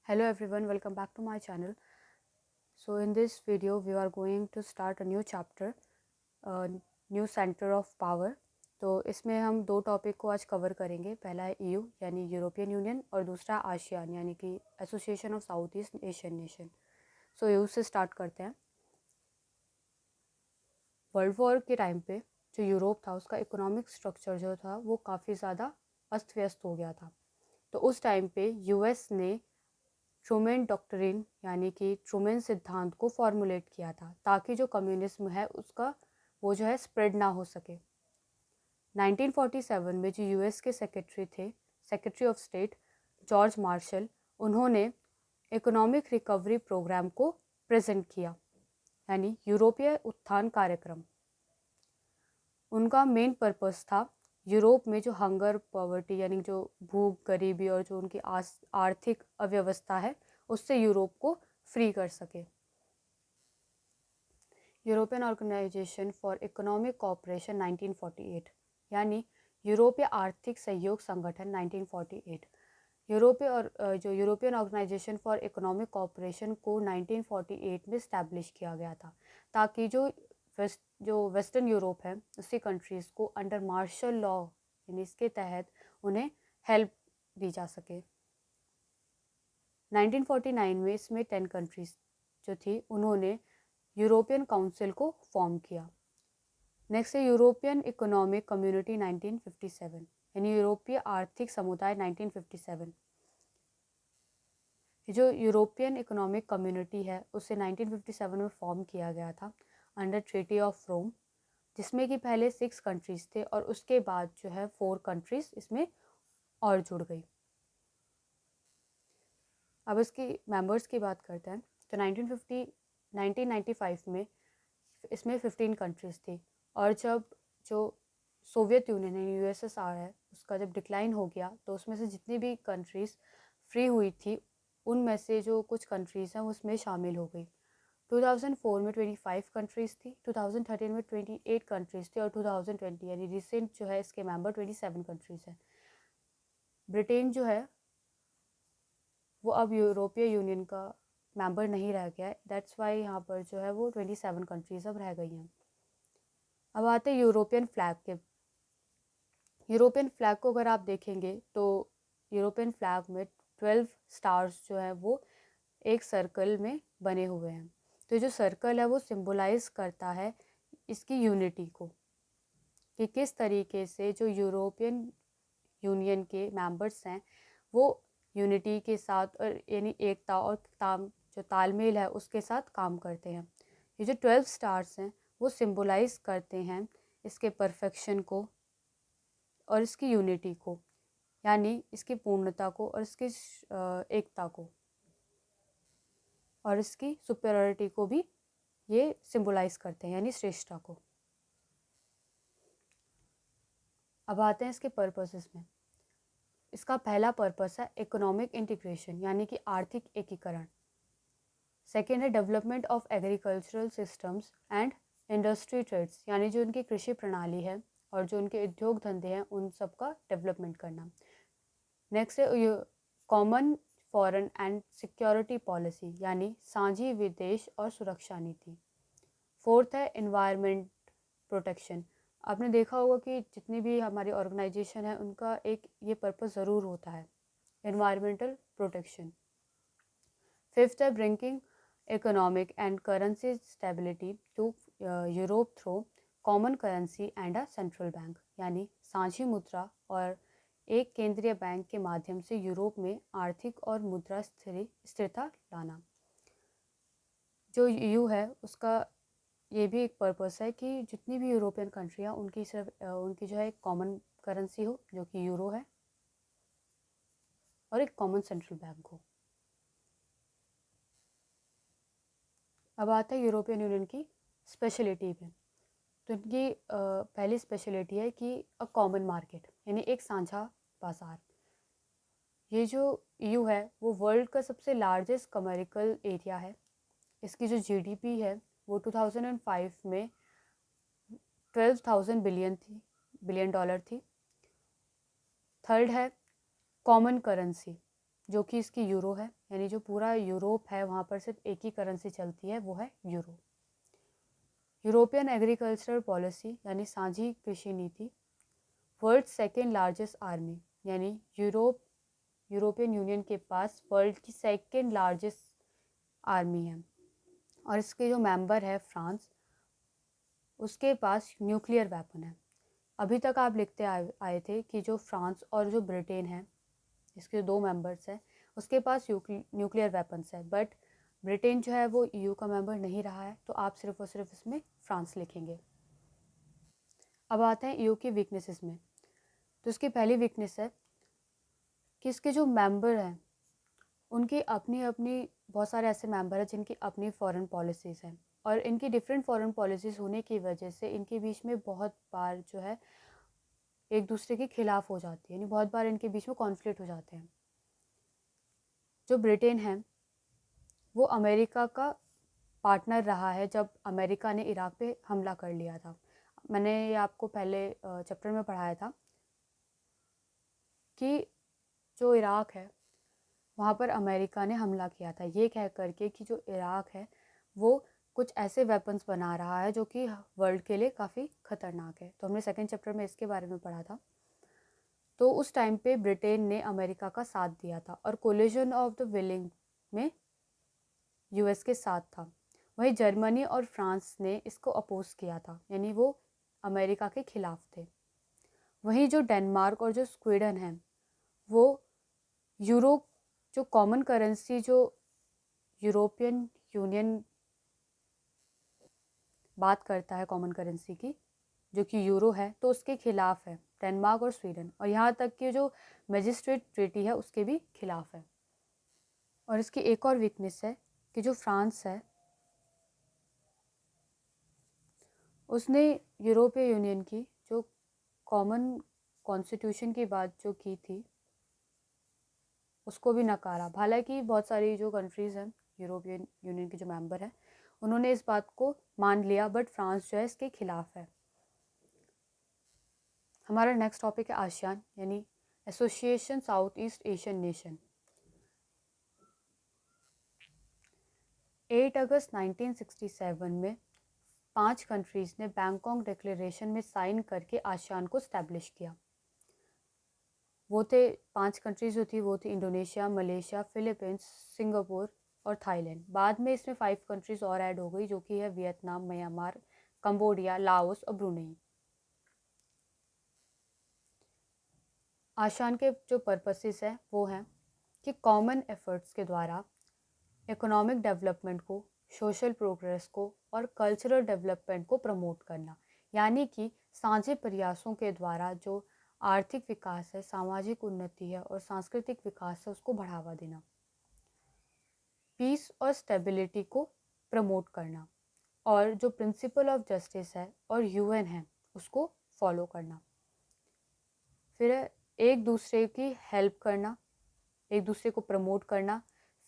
Hello everyone, welcome back to my channel. So in this video we are going to start a new chapter, new centre of power. तो इसमें हम दो topic को आज cover करेंगे। पहला है ईयू यानी यूरोपियन यूनियन और दूसरा आसियान यानी कि association of south east Asian nation. So EU से स्टार्ट करते हैं। वर्ल्ड वॉर के टाइम पे जो यूरोप था उसका इकोनॉमिक स्ट्रक्चर जो था वो काफ़ी ज़्यादा अस्त व्यस्त हो गया था। तो उस टाइम पे यूएस ने ट्रूमैन डॉक्ट्रिन यानी कि ट्रूमैन सिद्धांत को फॉर्मुलेट किया था ताकि जो कम्युनिज्म है उसका वो जो है स्प्रेड ना हो सके। 1947 में जो यूएस के सेक्रेटरी थे, secretary of state George Marshall, उन्होंने इकोनॉमिक रिकवरी प्रोग्राम को प्रेजेंट किया यानी यूरोपीय उत्थान कार्यक्रम। उनका मेन पर्पस था यूरोप में जो हंगर पॉवर्टी यानी जो भूख गरीबी और जो उनकी आर्थिक अव्यवस्था है उससे यूरोप को फ्री कर सके। European organisation for economic cooperation 1948 यानी यूरोपीय आर्थिक सहयोग संगठन 1948। जो European organisation for economic cooperation को 1948 में इस्टेब्लिश किया गया था ताकि जो वेस्टर्न यूरोप है उसी कंट्रीज़ को अंडर मार्शल लॉ यानी इसके तहत उन्हें हेल्प दी जा सके। 1949 में इसमें 10 कंट्रीज जो थी उन्होंने यूरोपियन काउंसिल को फॉर्म किया। नेक्स्ट है यूरोपियन इकोनॉमिक कम्युनिटी 1957 यानी यूरोपीय आर्थिक समुदाय 1957। जो यूरोपियन इकोनॉमिक कम्युनिटी है उसे 1957 में फॉर्म किया गया था अंडर ट्रीटी ऑफ रोम, जिसमें कि पहले 6 कंट्रीज़ थे और उसके बाद जो है 4 कंट्रीज़ इसमें और जुड़ गई। अब इसकी मेंबर्स की बात करते हैं तो 1995 में इसमें 15 कंट्रीज़ थी और जब जो सोवियत यूनियन है यूएसएसआर है उसका जब डिक्लाइन हो गया तो उसमें से जितनी भी कंट्रीज़ फ्री हुई थी उनमें से जो कुछ कंट्रीज़ हैं उसमें शामिल हो गई। 2004 में 25 कंट्रीज़ थी, 2013 में 28 कंट्रीज़ थी और 2020 यानी रिसेंट जो है इसके मेंबर 27 कंट्रीज़ हैं। ब्रिटेन जो है वो अब यूरोपीय यूनियन का मेंबर नहीं रह गया है, दैट्स वाई यहाँ पर जो है वो 27 कंट्रीज़ अब रह गई हैं। अब आते हैं यूरोपियन फ्लैग के। यूरोपियन फ्लैग को अगर आप देखेंगे तो यूरोपियन फ्लैग में 12 स्टार्स जो है वो एक सर्कल में बने हुए हैं। तो जो सर्कल है वो सिंबलाइज करता है इसकी यूनिटी को कि किस तरीके से जो यूरोपियन यूनियन के मेंबर्स हैं वो यूनिटी के साथ और यानी एकता और जो तालमेल है उसके साथ काम करते हैं। ये जो 12 स्टार्स हैं वो सिंबलाइज करते हैं इसके परफेक्शन को और इसकी यूनिटी को यानी इसकी पूर्णता को और इसकी एकता को और इसकी सुपेरियरिटी को भी ये सिंबलाइज करते हैं यानी श्रेष्ठता को। अब आते हैं इसके पर्पसेस में। इसका पहला पर्पस है इकोनॉमिक इंटीग्रेशन यानी कि आर्थिक एकीकरण। सेकेंड है development of agricultural systems and industry trades यानी जो उनकी कृषि प्रणाली है और जो उनके उद्योग धंधे हैं उन सब का डेवलपमेंट करना। नेक्स्ट है common foreign and security policy यानी साझी विदेश और सुरक्षा नीति। फोर्थ है एनवायरनमेंट प्रोटेक्शन। आपने देखा होगा कि जितनी भी हमारी ऑर्गेनाइजेशन है उनका एक ये पर्पस ज़रूर होता है, एनवायरमेंटल प्रोटेक्शन। फिफ्थ है bringing economic and currency stability to Europe through common currency and a central bank यानी साझी मुद्रा और एक केंद्रीय बैंक के माध्यम से यूरोप में आर्थिक और मुद्रा स्थिरता लाना। जो ईयू है उसका ये भी एक पर्पस है कि जितनी भी यूरोपियन कंट्री हैं उनकी सिर्फ उनकी जो है एक कॉमन करेंसी हो जो कि यूरो है और एक कॉमन सेंट्रल बैंक हो। अब आता है यूरोपियन यूनियन की स्पेशलिटी पे। तो इनकी पहली स्पेशलिटी है कि अ कॉमन मार्केट यानी एक साझा बाज़ार। ये जो ईयू है वो वर्ल्ड का सबसे लार्जेस्ट कमर्शियल एरिया है। इसकी जो जीडीपी है वो 2005 में 12,000 बिलियन डॉलर थी। थर्ड है कॉमन करेंसी जो कि इसकी यूरो है, यानी जो पूरा यूरोप है वहाँ पर सिर्फ एक ही करेंसी चलती है, वो है यूरो। यूरोपियन एग्रीकल्चरल पॉलिसी यानी साझी कृषि नीति। वर्ल्ड सेकेंड लार्जेस्ट आर्मी, यानी यूरोपियन यूनियन के पास वर्ल्ड की सेकेंड लार्जेस्ट आर्मी है। और इसके जो मेंबर है फ्रांस, उसके पास न्यूक्लियर वेपन है। अभी तक आप लिखते आए थे कि जो फ्रांस और जो ब्रिटेन है, इसके 2 मेंबर्स हैं, उसके पास न्यूक्लियर वेपन्स है, बट ब्रिटेन जो है वो ईयू का मेंबर नहीं रहा है, तो आप सिर्फ और सिर्फ इसमें फ्रांस लिखेंगे। अब आते हैं ईयू की वीकनेसेस में। तो इसकी पहली वीकनेस है कि इसके जो मेंबर हैं उनकी अपनी अपनी बहुत सारे ऐसे मेंबर हैं जिनकी अपनी फॉरेन पॉलिसीज़ हैं, और इनकी डिफरेंट फॉरेन पॉलिसीज़ होने की वजह से इनके बीच में बहुत बार जो है एक दूसरे के खिलाफ हो जाती है, यानी बहुत बार इनके बीच में कॉन्फ्लिक्ट हो जाते हैं। जो ब्रिटेन है वो अमेरिका का पार्टनर रहा है जब अमेरिका ने इराक पे हमला कर लिया था। मैंने ये आपको पहले चैप्टर में पढ़ाया था कि जो इराक है वहाँ पर अमेरिका ने हमला किया था, ये कह करके कि जो इराक है वो कुछ ऐसे वेपन्स बना रहा है जो कि वर्ल्ड के लिए काफ़ी ख़तरनाक है। तो हमने सेकंड चैप्टर में इसके बारे में पढ़ा था। तो उस टाइम पे ब्रिटेन ने अमेरिका का साथ दिया था और कोलिजन ऑफ द विलिंग में यूएस के साथ था। वहीं जर्मनी और फ्रांस ने इसको अपोज किया था, यानी वो अमेरिका के खिलाफ थे। वहीं जो डेनमार्क और जो स्वीडन है वो यूरो जो कॉमन करेंसी जो यूरोपियन यूनियन बात करता है कॉमन करेंसी की, जो कि यूरो है, तो उसके खिलाफ है डेनमार्क और स्वीडन, और यहाँ तक कि जो मैजिस्ट्रेट ट्रीटी है उसके भी खिलाफ है। और इसकी एक और वीकनेस है कि जो फ्रांस है उसने यूरोपीय यूनियन की जो कॉमन कॉन्स्टिट्यूशन की बात जो की थी उसको भी नकारा। हालांकि बहुत सारी जो कंट्रीज़ हैं यूरोपियन यूनियन के जो मेंबर हैं उन्होंने इस बात को मान लिया, बट फ्रांस जो है इसके खिलाफ है। हमारा नेक्स्ट टॉपिक है आसियान, यानी association south east Asian nation. 8 अगस्त 1967 में 5 कंट्रीज़ ने बैंकॉक डिक्लेरेशन में साइन करके आसियान को स्टैब्लिश किया। वो थे 5 कंट्रीज़ जो थी वो थी इंडोनेशिया, मलेशिया, फिलीपींस, सिंगापुर और थाईलैंड। बाद में इसमें 5 कंट्रीज़ और ऐड हो गई जो कि है वियतनाम, म्यांमार, कंबोडिया, लाओस और ब्रुनेई। आसियान के जो पर्पसेस है वो हैं कि कॉमन एफर्ट्स के द्वारा इकोनॉमिक डेवलपमेंट को, सोशल प्रोग्रेस को और कल्चरल डेवलपमेंट को प्रमोट करना, यानी कि साझे प्रयासों के द्वारा जो आर्थिक विकास है, सामाजिक उन्नति है और सांस्कृतिक विकास है उसको बढ़ावा देना। पीस और स्टेबिलिटी को प्रमोट करना, और जो प्रिंसिपल ऑफ जस्टिस है और यूएन है उसको फॉलो करना। फिर एक दूसरे की हेल्प करना, एक दूसरे को प्रमोट करना,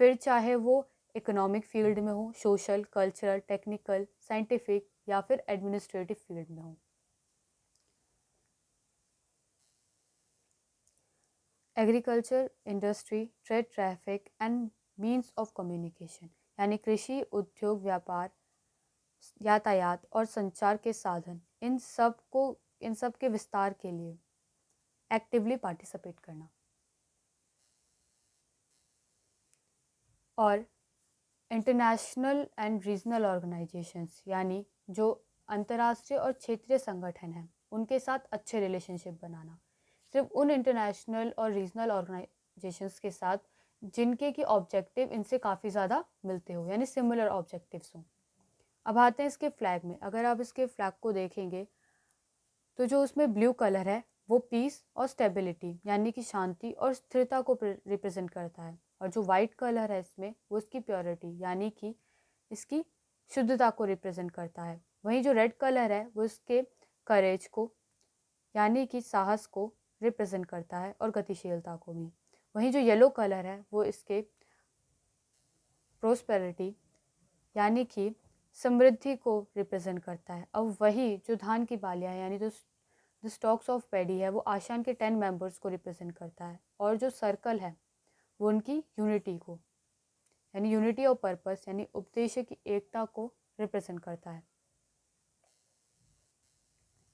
फिर चाहे वो इकोनॉमिक फील्ड में हो, सोशल, कल्चरल, टेक्निकल, साइंटिफिक या फिर एडमिनिस्ट्रेटिव फील्ड में हो। Agriculture, industry, trade, traffic and means of communication, यानी कृषि, उद्योग, व्यापार, यातायात और संचार के साधन, इन सब के विस्तार के लिए एक्टिवली पार्टिसिपेट करना। और इंटरनेशनल एंड रीजनल ऑर्गेनाइजेशंस, यानी जो अंतर्राष्ट्रीय और क्षेत्रीय संगठन हैं उनके साथ अच्छे रिलेशनशिप बनाना। सिर्फ उन इंटरनेशनल और रीजनल ऑर्गेनाइजेशंस के साथ जिनके की ऑब्जेक्टिव इनसे काफ़ी ज़्यादा मिलते हो, यानी सिमिलर ऑब्जेक्टिव्स हों। अब आते हैं इसके फ्लैग में। अगर आप इसके फ्लैग को देखेंगे तो जो उसमें ब्लू कलर है वो पीस और स्टेबिलिटी यानी कि शांति और स्थिरता को रिप्रेजेंट करता है, और जो वाइट कलर है इसमें वो इसकी प्योरिटी यानी कि इसकी शुद्धता को रिप्रेजेंट करता है। वहीं जो रेड कलर है वो इसके करेज को यानी कि साहस को रिप्रेजेंट करता है और गतिशीलता को भी। वहीं जो येलो कलर है वो इसके प्रोस्पेरिटी यानी कि समृद्धि को रिप्रेजेंट करता है। अब वही जो धान की बालियाँ यानी जो स्टॉक्स ऑफ पैडी है वो आसियान के 10 मेंबर्स को रिप्रेजेंट करता है, और जो सर्कल है वो उनकी यूनिटी को, यानी यूनिटी और पर्पस यानी उद्देश्य की एकता को रिप्रेजेंट करता है।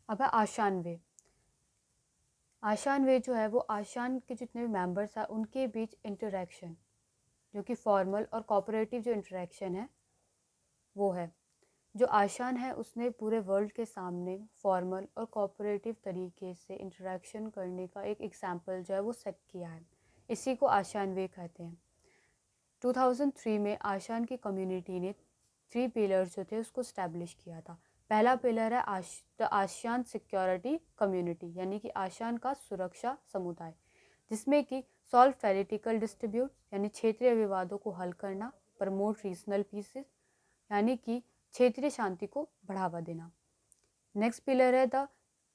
अब है आशान वे। आशान वे जो है वो आशान के जितने भी मेंबर्स हैं उनके बीच इंटरेक्शन, जो कि फॉर्मल और कोऑपरेटिव जो इंटरेक्शन है वो है। जो आशान है उसने पूरे वर्ल्ड के सामने फॉर्मल और कोऑपरेटिव तरीके से इंटरेक्शन करने का एक एग्जाम्पल जो है वो सेट किया है। इसी को आशान वे कहते हैं। 2003 में आशान की कम्युनिटी ने 3 पिलर्स जो थे उसको स्टैब्लिश किया था। पहला पिलर है द आसियान सिक्योरिटी कम्युनिटी, यानी कि आसियान का सुरक्षा समुदाय, जिसमें कि सॉल्व पॉलिटिकल डिस्ट्रीब्यूट यानी क्षेत्रीय विवादों को हल करना, प्रमोट रीजनल पीसेस यानी कि क्षेत्रीय शांति को बढ़ावा देना। नेक्स्ट पिलर है द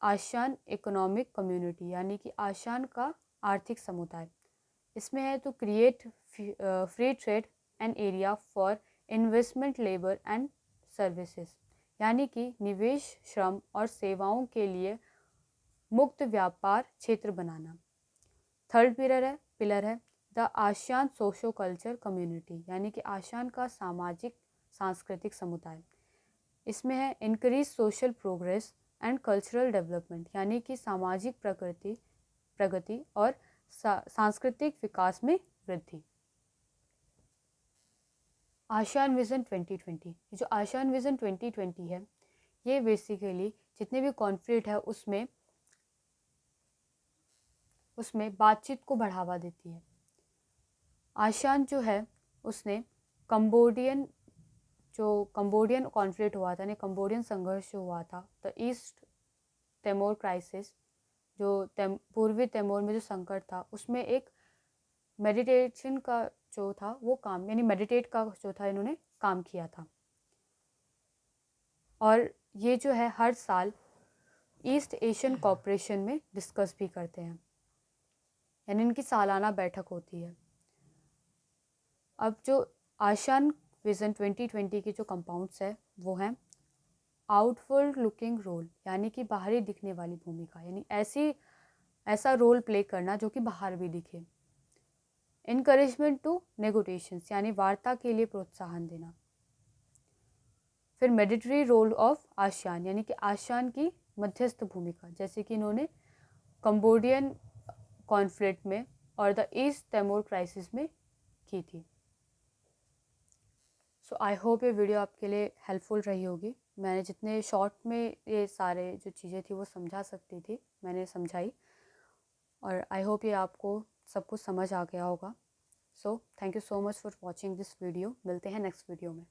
आसियान इकोनॉमिक कम्युनिटी, यानी कि आसियान का आर्थिक समुदाय। इसमें है तो create free trade and area for investment, labour and services, यानी कि निवेश, श्रम और सेवाओं के लिए मुक्त व्यापार क्षेत्र बनाना। थर्ड पिलर है the ASEAN socio culture community, यानी कि आसियान का सामाजिक सांस्कृतिक समुदाय। इसमें है increase social progress and cultural development, यानी कि सामाजिक प्रगति और सांस्कृतिक विकास में वृद्धि। आसियान विजन 2020, जो आसियान विजन 2020 है ये बेसिकली जितने भी कॉन्फ्लिक्ट है उसमें बातचीत को बढ़ावा देती है। आसियान जो है उसने कंबोडियन कॉन्फ्लिक्ट हुआ था, यानी कंबोडियन संघर्ष जो हुआ था, द ईस्ट तिमोर क्राइसिस, जो पूर्वी तिमोर में जो संकट था, उसमें एक मेडिटेशन का जो था वो काम, यानी मेडिटेट का जो था इन्होंने काम किया था। और ये जो है हर साल ईस्ट एशियन कॉर्पोरेशन में डिस्कस भी करते हैं, यानी इनकी सालाना बैठक होती है। अब जो आसियान विजन 2020 के जो कंपाउंड्स है वो हैं आउटवर्ड लुकिंग रोल, यानी कि बाहरी दिखने वाली भूमिका, यानी ऐसा रोल प्ले करना जो कि बाहर भी दिखे। इनकरेजमेंट टू नेगोटिएशंस, यानी वार्ता के लिए प्रोत्साहन देना। फिर मेडिटरी रोल ऑफ आसियान, यानी कि आसियान की मध्यस्थ भूमिका, जैसे कि इन्होंने कंबोडियन कॉन्फ्लिक्ट में और द ईस्ट तिमोर क्राइसिस में की थी। सो आई होप ये वीडियो आपके लिए हेल्पफुल रही होगी। मैंने जितने शॉर्ट में ये सारे जो चीज़ें थी वो समझा सकती थी मैंने समझाई, और आई होप ये आपको सब कुछ समझ आ गया होगा। So thank you so much for watching this video. मिलते हैं नेक्स्ट वीडियो में।